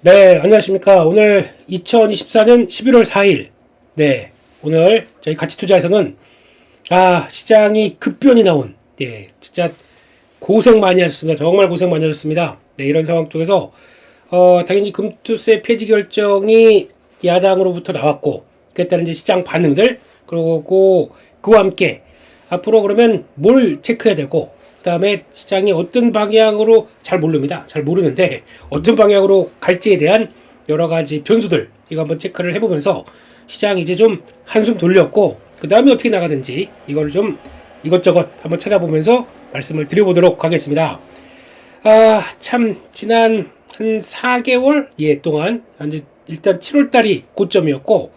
네, 안녕하십니까. 오늘 2024년 11월 4일. 네, 오늘 저희 가치투자에서는, 시장이 급변이 나온, 진짜 고생 많이 하셨습니다. 정말 고생 많이 하셨습니다. 네, 이런 상황 쪽에서, 당연히 금투세 폐지 결정이 야당으로부터 나왔고, 그에 따른 이제 시장 반응들, 그리고 그와 함께, 앞으로 그러면 뭘 체크해야 되고, 그 다음에 시장이 어떤 방향으로 잘 모릅니다. 잘 모르는데 어떤 방향으로 갈지에 대한 여러 가지 변수들 이거 한번 체크를 해보면서 시장이 이제 좀 한숨 돌렸고 그 다음에 어떻게 나가든지 이걸 좀 이것저것 한번 찾아보면서 말씀을 드려보도록 하겠습니다. 참 지난 한 4개월 동안 이제 일단 7월 달이 고점이었고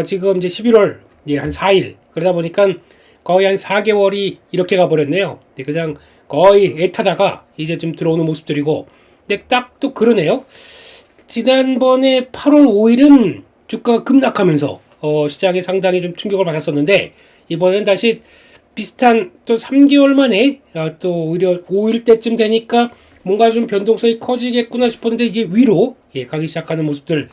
지금 이제 11월 한 4일 그러다 보니까 거의 한 4개월이 이렇게 가버렸네요. 그냥 거의 애타다가 이제 좀 들어오는 모습들이고, 근데 딱 또 그러네요. 지난번에 8월 5일은 주가가 급락하면서 시장에 상당히 좀 충격을 받았었는데 이번엔 다시 비슷한 또 3개월 만에 또 오히려 5일 때쯤 되니까 뭔가 좀 변동성이 커지겠구나 싶었는데 이제 위로 가기 시작하는 모습들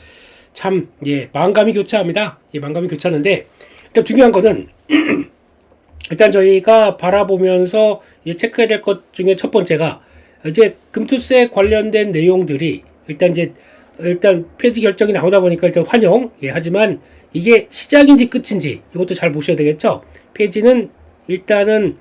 참 만감이 교차합니다. 만감이 교차하는데 일단 중요한 거는 일단 저희가 바라보면서 체크해야 될 것 중에 첫 번째가 이제 금투세 관련된 내용들이 일단 폐지 결정이 나오다 보니까 일단 환영 하지만 이게 시작인지 끝인지 이것도 잘 보셔야 되겠죠. 폐지는 일단은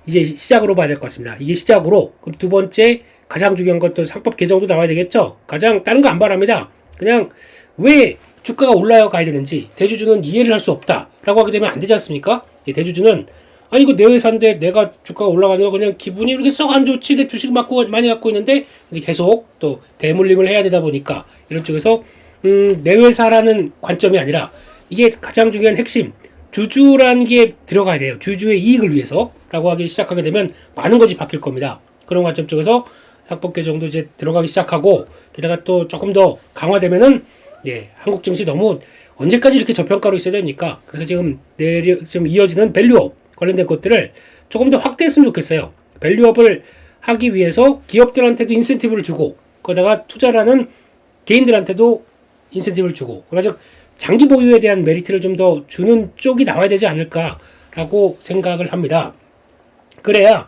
이제 시작으로 봐야 될 것 같습니다. 이게 시작으로 그럼 두 번째 가장 중요한 것도 상법 개정도 나와야 되겠죠. 가장 다른 거 안 바랍니다. 그냥 왜 주가가 올라야 가야 되는지 대주주는 이해를 할 수 없다라고 하게 되면 안 되지 않습니까? 대주주는 아니 이거 내 회사인데 내가 주가가 올라가는 거 그냥 기분이 이렇게 썩 안 좋지 내 주식 많이 갖고 있는데 계속 또 대물림을 해야 되다 보니까 이런 쪽에서 내 회사라는 관점이 아니라 이게 가장 중요한 핵심 주주라는 게 들어가야 돼요. 주주의 이익을 위해서라고 하기 시작하게 되면 많은 것이 바뀔 겁니다. 그런 관점 쪽에서 상법 개정도 이제 들어가기 시작하고 게다가 또 조금 더 강화되면은 한국 증시 너무 언제까지 이렇게 저평가로 있어야 됩니까? 그래서 지금 좀 이어지는 밸류업 관련된 것들을 조금 더 확대했으면 좋겠어요. 밸류업을 하기 위해서 기업들한테도 인센티브를 주고 거기다가 투자라는 개인들한테도 인센티브를 주고 그래서 장기 보유에 대한 메리트를 좀 더 주는 쪽이 나와야 되지 않을까라고 생각을 합니다. 그래야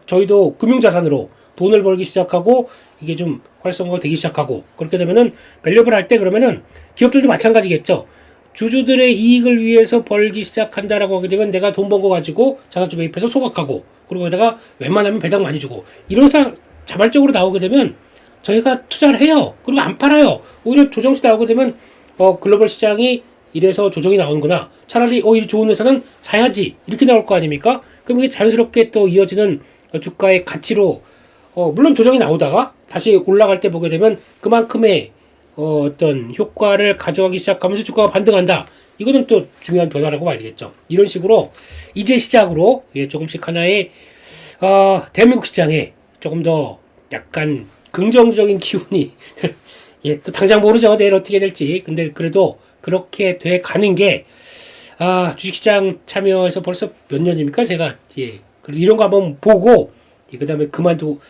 저희도 금융자산으로 돈을 벌기 시작하고 이게 좀 활성화가 되기 시작하고 그렇게 되면은 밸류업을 할 때 그러면은 기업들도 마찬가지겠죠. 주주들의 이익을 위해서 벌기 시작한다라고 하게 되면 내가 돈 번 거 가지고 자사주 매입해서 소각하고 그리고 거기다가 웬만하면 배당 많이 주고 이런 상 자발적으로 나오게 되면 저희가 투자를 해요. 그리고 안 팔아요. 오히려 조정시 나오게 되면 글로벌 시장이 이래서 조정이 나오는구나. 차라리 이 좋은 회사는 사야지 이렇게 나올 거 아닙니까? 그럼 이게 자연스럽게 또 이어지는 주가의 가치로 물론 조정이 나오다가 다시 올라갈 때 보게 되면 그만큼의 어떤 효과를 가져가기 시작하면서 주가가 반등한다. 이거는 또 중요한 변화라고 봐야 되겠죠. 이런 식으로 이제 시작으로 조금씩 하나의 대한민국 시장에 조금 더 약간 긍정적인 기운이 또 당장 모르죠. 내일 어떻게 될지. 근데 그래도 그렇게 돼 가는 게 주식시장 참여해서 벌써 몇 년입니까? 제가 이런 거 한번 보고 그다음에 그만두고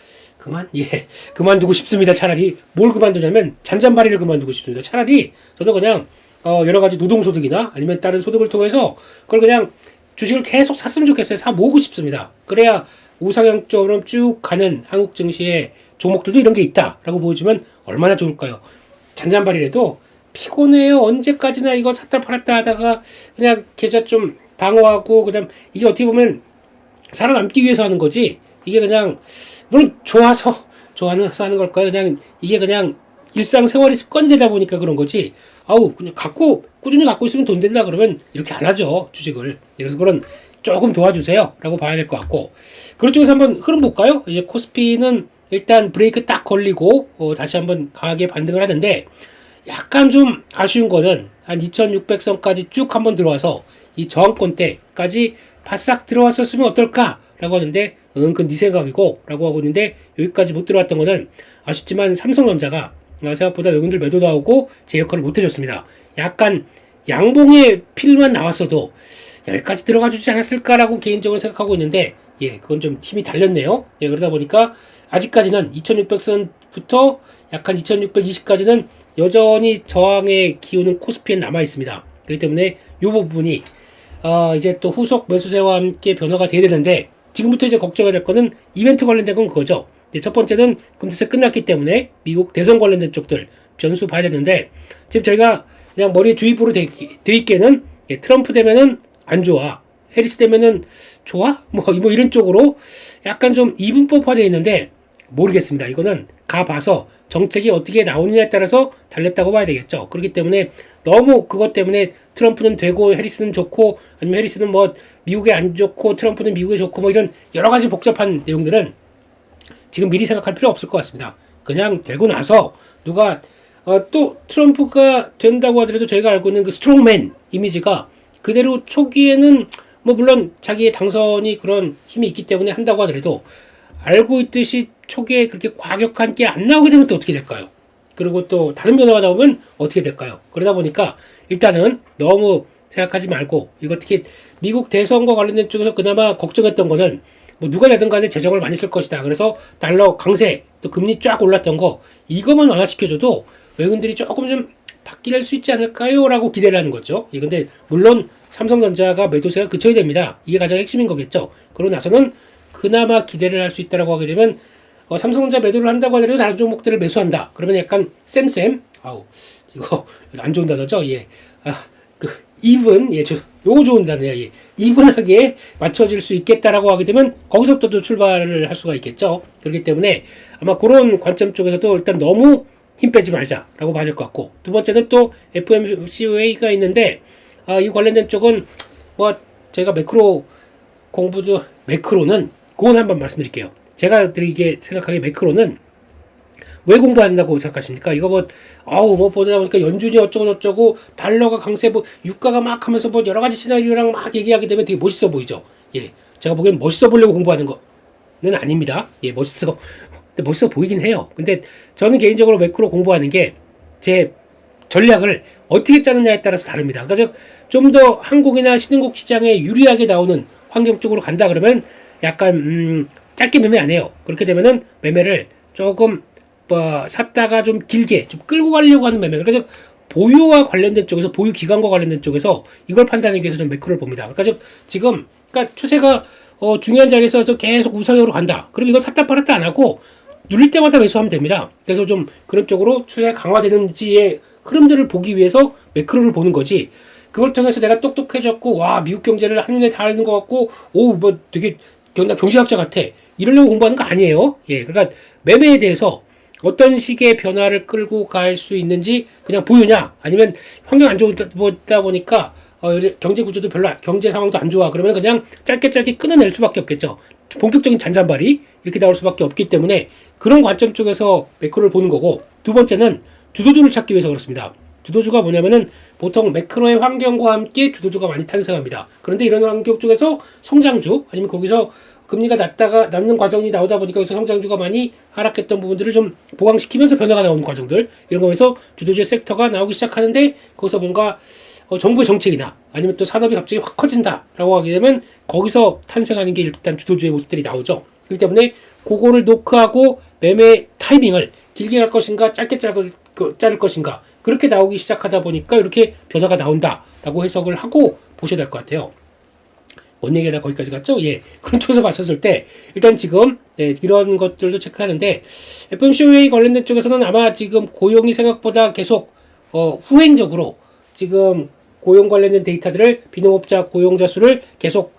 싶습니다. 차라리 뭘 그만두냐면 잔잔바리를 그만두고 싶습니다. 차라리 저도 그냥 여러 가지 노동소득이나 아니면 다른 소득을 통해서 그걸 그냥 주식을 계속 샀으면 좋겠어요. 사 모으고 싶습니다. 그래야 우상향적으로 쭉 가는 한국 증시의 종목들도 이런 게 있다라고 보여주면 얼마나 좋을까요? 잔잔바리라도 피곤해요. 언제까지나 이거 샀다 팔았다 하다가 그냥 계좌 좀 방어하고 그다음 이게 어떻게 보면 살아남기 위해서 하는 거지. 이게 그냥 물론 좋아서 하는 걸까요? 그냥 이게 그냥 일상생활이 습관이 되다 보니까 그런 거지. 그냥 꾸준히 갖고 있으면 돈 된다 그러면 이렇게 안 하죠. 주식을. 그래서 그런 조금 도와주세요. 라고 봐야 될 것 같고. 그런 쪽에서 한번 흐름 볼까요? 이제 코스피는 일단 브레이크 딱 걸리고 다시 한번 강하게 반등을 하는데 약간 좀 아쉬운 거는 한 2600선까지 쭉 한번 들어와서 이 저항권 때까지 바싹 들어왔었으면 어떨까라고 하는데 그건 네 생각이고 라고 하고 있는데 여기까지 못 들어왔던 거는 아쉽지만 삼성전자가 생각보다 외국인들 매도 나오고 제 역할을 못 해줬습니다. 약간 양봉의 필만 나왔어도 여기까지 들어가 주지 않았을까라고 개인적으로 생각하고 있는데 그건 좀 힘이 달렸네요. 그러다 보니까 아직까지는 2600선부터 약한 2620까지는 여전히 저항의 기운은 코스피에 남아 있습니다. 그렇기 때문에 이 부분이 이제 또 후속 매수세와 함께 변화가 돼야 되는데, 지금부터 이제 걱정해야 될 거는 이벤트 관련된 건 그거죠. 첫 번째는 금투세 끝났기 때문에 미국 대선 관련된 쪽들 변수 봐야 되는데, 지금 저희가 그냥 머리에 주의보로 돼 있게는 트럼프 되면은 안 좋아, 해리스 되면은 좋아? 뭐 이런 쪽으로 약간 좀 이분법화되어 있는데, 모르겠습니다. 이거는 가봐서 정책이 어떻게 나오느냐에 따라서 달렸다고 봐야 되겠죠. 그렇기 때문에 너무 그것 때문에 트럼프는 되고 해리스는 좋고, 아니면 해리스는 뭐 미국에 안 좋고 트럼프는 미국에 좋고 뭐 이런 여러 가지 복잡한 내용들은 지금 미리 생각할 필요 없을 것 같습니다. 그냥 되고 나서 누가 또 트럼프가 된다고 하더라도 저희가 알고 있는 그 스트롱맨 이미지가 그대로 초기에는 뭐 물론 자기의 당선이 그런 힘이 있기 때문에 한다고 하더라도 알고 있듯이 초기에 그렇게 과격한 게 안 나오게 되면 또 어떻게 될까요? 그리고 또 다른 변화가 나오면 어떻게 될까요? 그러다 보니까 일단은 너무 생각하지 말고, 이거 특히 미국 대선과 관련된 쪽에서 그나마 걱정했던 거는 뭐 누가 되든 간에 재정을 많이 쓸 것이다. 그래서 달러 강세, 또 금리 쫙 올랐던 거, 이것만 완화시켜줘도 외국인들이 조금 좀 바뀔 수 있지 않을까요? 라고 기대를 하는 거죠. 근데 물론 삼성전자가 매도세가 그쳐야 됩니다. 이게 가장 핵심인 거겠죠. 그러고 나서는 그나마 기대를 할 수 있다라고 하게 되면 삼성전자 매도를 한다고 하더라도 다른 종목들을 매수한다. 그러면 약간 쌤 이거 안 좋은 단어죠. even 요거 좋은 단어예요. 이분하게 맞춰질 수 있겠다라고 하게 되면 거기서부터 또 출발을 할 수가 있겠죠. 그렇기 때문에 아마 그런 관점 쪽에서도 일단 너무 힘 빼지 말자라고 봐야 될 것 같고, 두 번째는 또 FOMC가 있는데 이 관련된 쪽은 뭐 제가 매크로 공부도, 매크로는 그건 한번 말씀드릴게요. 제가 드리게 생각하기에 매크로는 왜 공부한다고 생각하십니까? 이거 뭐 보다 보니까 연준이 어쩌고 달러가 강세, 유가가 막 하면서 여러 가지 시나리오랑 막 얘기하게 되면 되게 멋있어 보이죠. 제가 보기엔 멋있어 보려고 공부하는 거는 아닙니다. 멋있어 보이긴 해요. 근데 저는 개인적으로 매크로 공부하는 게 제 전략을 어떻게 짜느냐에 따라서 다릅니다. 그러니까 좀 더 한국이나 신흥국 시장에 유리하게 나오는 환경 쪽으로 간다 그러면 약간 짧게 매매 안 해요. 그렇게 되면은 매매를 조금 샀다가 좀 길게 좀 끌고 가려고 하는 매매. 그래서 보유와 관련된 쪽에서, 보유 기간과 관련된 쪽에서 이걸 판단하기 위해서 좀 매크로를 봅니다. 그러니까 지금 추세가 중요한 자리에서 계속 우상향으로 간다. 그럼 이거 샀다 팔았다 안 하고 누릴 때마다 매수하면 됩니다. 그래서 좀 그런 쪽으로 추세가 강화되는지의 흐름들을 보기 위해서 매크로를 보는 거지. 그걸 통해서 내가 똑똑해졌고, 와, 미국 경제를 한눈에 다 아는 것 같고, 되게 나 경제학자 같아, 이러려고 공부하는 거 아니에요. 그러니까 매매에 대해서 어떤 식의 변화를 끌고 갈 수 있는지 그냥 보유냐, 아니면 환경 안 좋다 보니까 경제 구조도 별로, 경제 상황도 안 좋아, 그러면 그냥 짧게 끊어낼 수밖에 없겠죠. 본격적인 잔잔발이 이렇게 나올 수밖에 없기 때문에 그런 관점 쪽에서 매크로를 보는 거고, 두 번째는 주도주를 찾기 위해서 그렇습니다. 주도주가 뭐냐면은 보통 매크로의 환경과 함께 주도주가 많이 탄생합니다. 그런데 이런 환경 쪽에서 성장주, 아니면 거기서 금리가 낮는 과정이 나오다 보니까 여기서 성장주가 많이 하락했던 부분들을 좀 보강시키면서 변화가 나오는 과정들, 이런 거에서 주도주의 섹터가 나오기 시작하는데, 거기서 뭔가 정부의 정책이나 아니면 또 산업이 갑자기 확 커진다라고 하게 되면 거기서 탄생하는 게 일단 주도주의 모습들이 나오죠. 그렇기 때문에 그거를 노크하고 매매 타이밍을 길게 갈 것인가 짧게 자를 것인가, 그렇게 나오기 시작하다 보니까 이렇게 변화가 나온다라고 해석을 하고 보셔야 될 것 같아요. 뭔 얘기가 거기까지 갔죠? 그런 쪽에서 봤었을 때 일단 지금 이런 것들도 체크하는데, FOMC 관련된 쪽에서는 아마 지금 고용이 생각보다 계속 후행적으로 지금 고용 관련된 데이터들을, 비농업자 고용자 수를 계속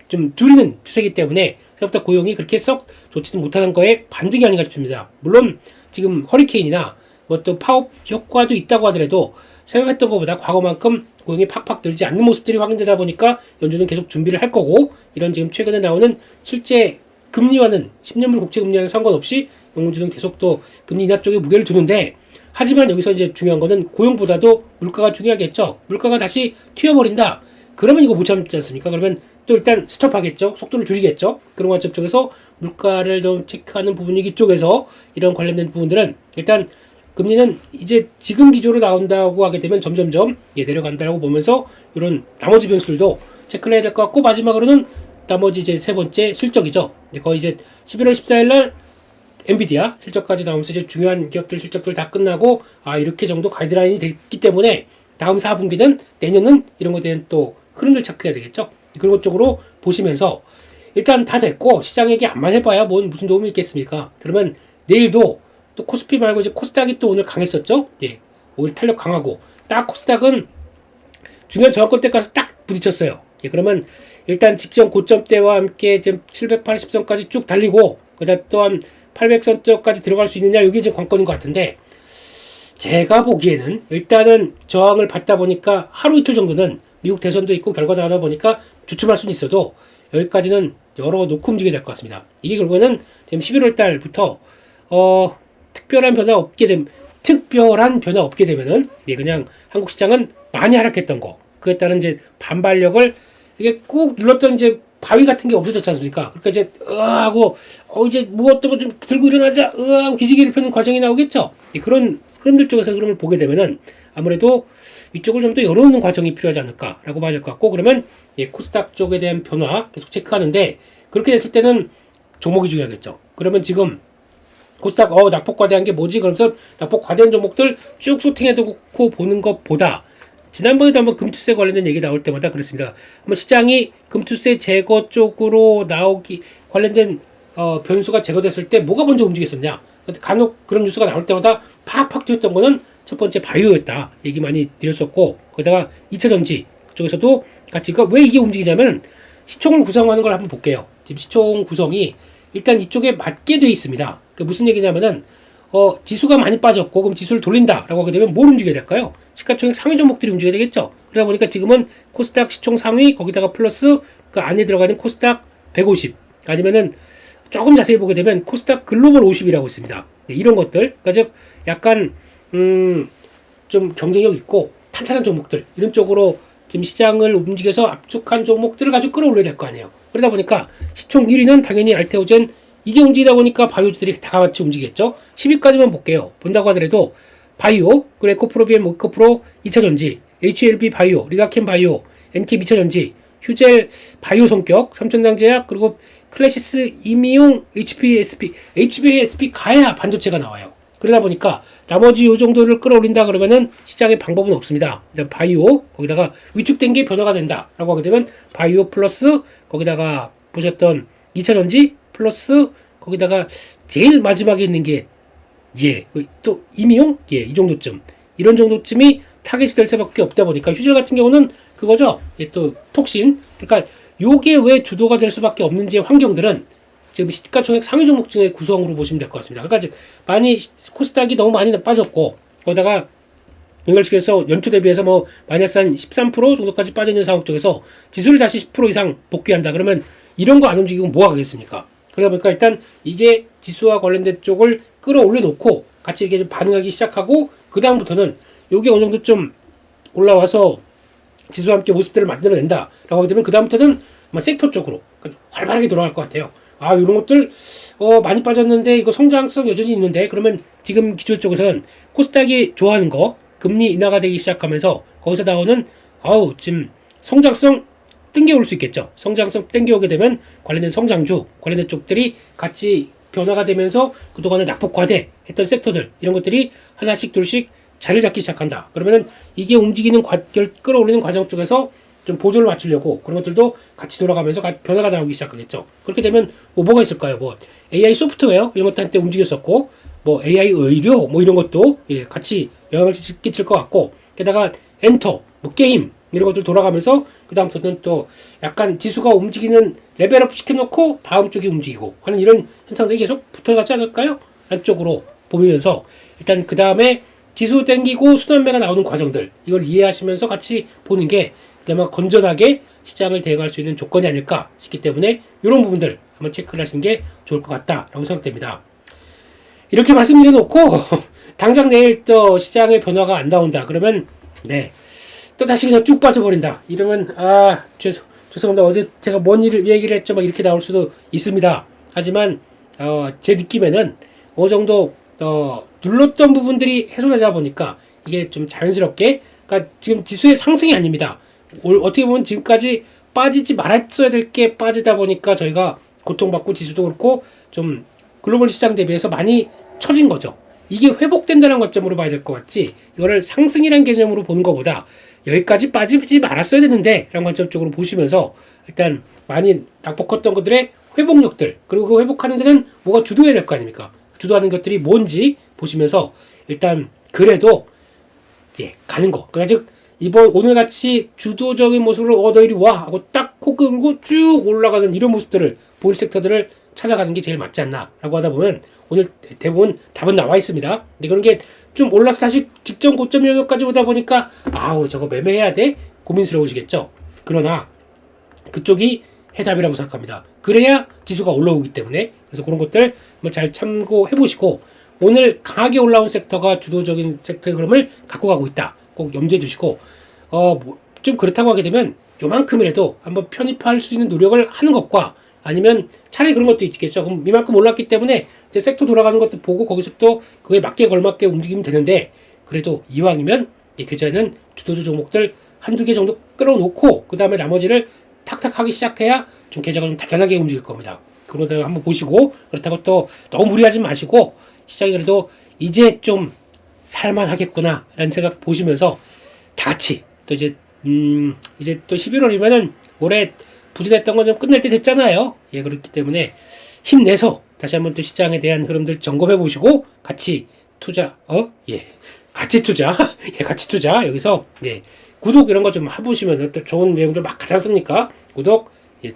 좀 줄이는 추세이기 때문에 생각보다 고용이 그렇게 썩 좋지는 못하는 거에 반증이 아닌가 싶습니다. 물론 지금 허리케인이나 또 파업 효과도 있다고 하더라도 생각했던 것보다 과거만큼 고용이 팍팍 늘지 않는 모습들이 확인되다 보니까 연준은 계속 준비를 할 거고, 이런 지금 최근에 나오는 실제 금리와는 10년물 국채금리와는 상관없이 연준은 계속 또 금리 인하 쪽에 무게를 두는데, 하지만 여기서 이제 중요한 거는 고용보다도 물가가 중요하겠죠. 물가가 다시 튀어버린다, 그러면 이거 못 참지 않습니까? 그러면 또 일단 스톱하겠죠. 속도를 줄이겠죠. 그런 관점 쪽에서 물가를 좀 체크하는 부분이기 쪽에서 이런 관련된 부분들은 일단 금리는 이제 지금 기조로 나온다고 하게 되면 점점점 내려간다고 보면서 이런 나머지 변수들도 체크를 해야 될 것 같고, 마지막으로는 나머지 이제 세 번째 실적이죠. 거의 이제 11월 14일 날 엔비디아 실적까지 나오면서 이제 중요한 기업들 실적들 다 끝나고 이렇게 정도 가이드라인이 됐기 때문에 다음 4분기는 내년은 이런 것에 대한 또 흐름을 찾게 되겠죠. 그런 것 쪽으로 보시면서 일단 다 됐고 시장에게 암만 해봐야 무슨 도움이 있겠습니까? 그러면 내일도 또 코스피 말고 이제 코스닥이 또 오늘 강했었죠. 예, 오늘 탄력 강하고 딱 코스닥은 중요한 저항권대까지 딱 부딪혔어요. 예, 그러면 일단 직전 고점대와 함께 지금 780선까지 쭉 달리고 그다음 또한 800선까지 들어갈 수 있느냐 이게 이제 관건인 것 같은데 제가 보기에는 일단은 저항을 받다 보니까 하루 이틀 정도는 미국 대선도 있고 결과도 하다 보니까 주춤할 수는 있어도 여기까지는 열어놓고 움직여야 될 것 같습니다. 이게 결국에는 지금 11월 달부터 특별한 변화 없게 되면은 그냥 한국 시장은 많이 하락했던 거 그에 따른 이제 반발력을 이게 꾹 눌렀던 이제 바위 같은 게 없어졌지 않습니까? 그러니까 이제 하고 이제 무엇도 좀 들고 일어나자 하고 기지개를 펴는 과정이 나오겠죠. 그런 흐름들 쪽에서 흐름을 보게 되면은 아무래도 이쪽을 좀 더 열어놓는 과정이 필요하지 않을까라고 봐야 될 것 같고 그러면 코스닥 쪽에 대한 변화 계속 체크하는데 그렇게 됐을 때는 종목이 중요하겠죠. 그러면 지금 코스닥 낙폭과대한 게 뭐지? 그러면서 낙폭과대한 종목들 쭉 소팅해두고 보는 것보다 지난번에도 한번 금투세 관련된 얘기 나올 때마다 그랬습니다. 한번 시장이 금투세 제거 쪽으로 나오기 관련된 변수가 제거됐을 때 뭐가 먼저 움직였었냐? 간혹 그런 뉴스가 나올 때마다 팍팍 뛰었던 거는 첫 번째 바이오였다 얘기 많이 드렸었고 거기다가 2차전지 그쪽에서도 같이 왜 이게 움직이냐면 시총을 구성하는 걸 한번 볼게요. 지금 시총 구성이 일단 이쪽에 맞게 돼 있습니다. 무슨 얘기냐면은 지수가 많이 빠졌고 그럼 지수를 돌린다라고 하게 되면 뭘 움직여야 될까요? 시가총액 상위 종목들이 움직여야 되겠죠. 그러다 보니까 지금은 코스닥 시총 상위 거기다가 플러스 그 안에 들어가는 코스닥 150 아니면은 조금 자세히 보게 되면 코스닥 글로벌 50이라고 있습니다. 이런 것들 그러니까 즉 약간 좀 경쟁력 있고 탄탄한 종목들 이런 쪽으로 지금 시장을 움직여서 압축한 종목들을 가지고 끌어올려야 될 거 아니에요. 그러다 보니까 시총 1위는 당연히 알테오젠 이게 움직이다 보니까 바이오주들이 다 같이 움직였죠. 10위까지만 볼게요. 본다고 하더라도 바이오, 그리고 에코프로비엠, 에코프로, 2차전지, HLB 바이오, 리가켄 바이오, NK 2차전지, 휴젤 바이오 성격, 삼천당제약, 그리고 클래시스 이미용, HBSP 가야 반도체가 나와요. 그러다 보니까 나머지 요 정도를 끌어올린다 그러면은 시장에 방법은 없습니다. 바이오, 거기다가 위축된 게 변화가 된다라고 하게 되면 바이오 플러스 거기다가 보셨던 2차전지 플러스 거기다가 제일 마지막에 있는 게 또 임용 이 정도쯤 이런 정도쯤이 타겟이 될 수밖에 없다 보니까 휴젤 같은 경우는 그거죠. 또 톡신 그러니까 요게 왜 주도가 될 수밖에 없는지 환경들은 지금 시가총액 상위 종목 중에 구성으로 보시면 될 것 같습니다. 그러니까 많이 코스닥이 너무 많이 빠졌고 거기다가 연결식에서 연초 대비해서 마이너스 한 13% 정도까지 빠져 있는 상황 쪽에서 지수를 다시 10% 이상 복귀한다. 그러면 이런 거 안 움직이면 뭐 하겠습니까? 그러다 보니까 일단 이게 지수와 관련된 쪽을 끌어올려 놓고 같이 이렇게 좀 반응하기 시작하고 그 다음부터는 요게 어느 정도 좀 올라와서 지수와 함께 모습들을 만들어낸다 라고 하게 되면 그 다음부터는 섹터 쪽으로 활발하게 돌아갈 것 같아요. 이런 것들 많이 빠졌는데 이거 성장성 여전히 있는데 그러면 지금 기초 쪽에서는 코스닥이 좋아하는 거 금리 인하가 되기 시작하면서 거기서 나오는 지금 성장성 땡겨올 수 있겠죠. 성장성 땡겨오게 되면 관련된 성장주 관련된 쪽들이 같이 변화가 되면서 그동안에 낙폭 과대했던 섹터들 이런 것들이 하나씩 둘씩 자리를 잡기 시작한다. 그러면은 이게 움직이는 끌어올리는 과정 쪽에서 좀 보조를 맞추려고 그런 것들도 같이 돌아가면서 변화가 나오기 시작하겠죠. 그렇게 되면 뭐가 있을까요? AI 소프트웨어 이런 것도 한때 움직였었고 AI 의료 이런 것도 같이 영향을 끼칠 것 같고 게다가 엔터 게임 이런 것들 돌아가면서 그 다음부터는 또 약간 지수가 움직이는 레벨업 시켜놓고 다음 쪽이 움직이고 하는 이런 현상들이 계속 붙어가지 않을까요? 안쪽으로 보면서 일단 그 다음에 지수 땡기고 순환매가 나오는 과정들 이걸 이해하시면서 같이 보는 게 그나마 건전하게 시장을 대응할 수 있는 조건이 아닐까 싶기 때문에 이런 부분들 한번 체크를 하시는 게 좋을 것 같다라고 생각됩니다. 이렇게 말씀드려놓고 당장 내일 또 시장의 변화가 안 나온다 그러면 또 다시 그냥 쭉 빠져버린다 이러면 죄송합니다. 어제 제가 뭔 얘기를 했죠 이렇게 나올 수도 있습니다. 하지만 제 느낌에는 어느 정도 눌렀던 부분들이 해소되다 보니까 이게 좀 자연스럽게 그러니까 지금 지수의 상승이 아닙니다. 어떻게 보면 지금까지 빠지지 말았어야 될 게 빠지다 보니까 저희가 고통받고 지수도 그렇고 좀 글로벌 시장 대비해서 많이 처진 거죠. 이게 회복된다는 관점으로 봐야 될 것 같지, 이거를 상승이라는 개념으로 보는 것보다 여기까지 빠지지 말았어야 되는데 라는 관점 쪽으로 보시면서 일단 많이 낙폭 컸던 것들의 회복력들, 그리고 그 회복하는 데는 뭐가 주도해야 될 거 아닙니까? 주도하는 것들이 뭔지 보시면서 일단 그래도 이제 가는 거. 그러니까 즉 이번 오늘 같이 주도적인 모습으로 너 이리 와 하고 딱 코 끌고 쭉 올라가는 이런 모습들을 보일 섹터들을 찾아가는 게 제일 맞지 않나라고 하다 보면 오늘 대부분 답은 나와 있습니다. 근데 그런 게 좀 올라서 다시 직전 고점 영역까지 오다 보니까 아우 저거 매매해야 돼? 고민스러우시겠죠. 그러나 그쪽이 해답이라고 생각합니다. 그래야 지수가 올라오기 때문에. 그래서 그런 것들 한번 잘 참고해 보시고, 오늘 강하게 올라온 섹터가 주도적인 섹터의 흐름을 갖고 가고 있다. 꼭 염두에 두시고, 좀 그렇다고 하게 되면 요만큼이라도 한번 편입할 수 있는 노력을 하는 것과, 아니면 차라리 그런 것도 있겠죠. 그럼 이만큼 올랐기 때문에 이제 섹터 돌아가는 것도 보고 거기서 또 그에 맞게 걸맞게 움직이면 되는데, 그래도 이왕이면 계좌에는 주도주 종목들 한두 개 정도 끌어놓고 그 다음에 나머지를 탁탁 하기 시작해야 좀 계좌가 좀 단단하게 움직일 겁니다. 그러다 한번 보시고, 그렇다고 또 너무 무리하지 마시고, 시장이 그래도 이제 좀 살만하겠구나 라는 생각 보시면서 다 같이 또 이제 또 11월이면은 올해 부진했던 건 좀 끝낼 때 됐잖아요. 예, 그렇기 때문에 힘내서 다시 한번 또 시장에 대한 흐름들 점검해 보시고 같이 투자, 같이 투자, 같이 투자. 여기서 구독 이런 거 좀 해보시면 또 좋은 내용들 막 가지 않습니까? 구독,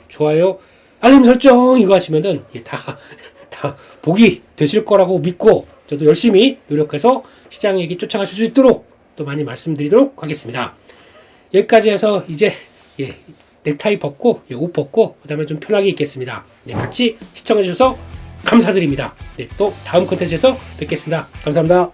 좋아요, 알림 설정 이거 하시면은 다 복이 되실 거라고 믿고 저도 열심히 노력해서 시장 얘기 쫓아가실 수 있도록 또 많이 말씀드리도록 하겠습니다. 여기까지 해서 이제 넥타이 벗고 옷 벗고 그 다음에 좀 편하게 있겠습니다. 같이 시청해 주셔서 감사드립니다. 또 다음 콘텐츠에서 뵙겠습니다. 감사합니다.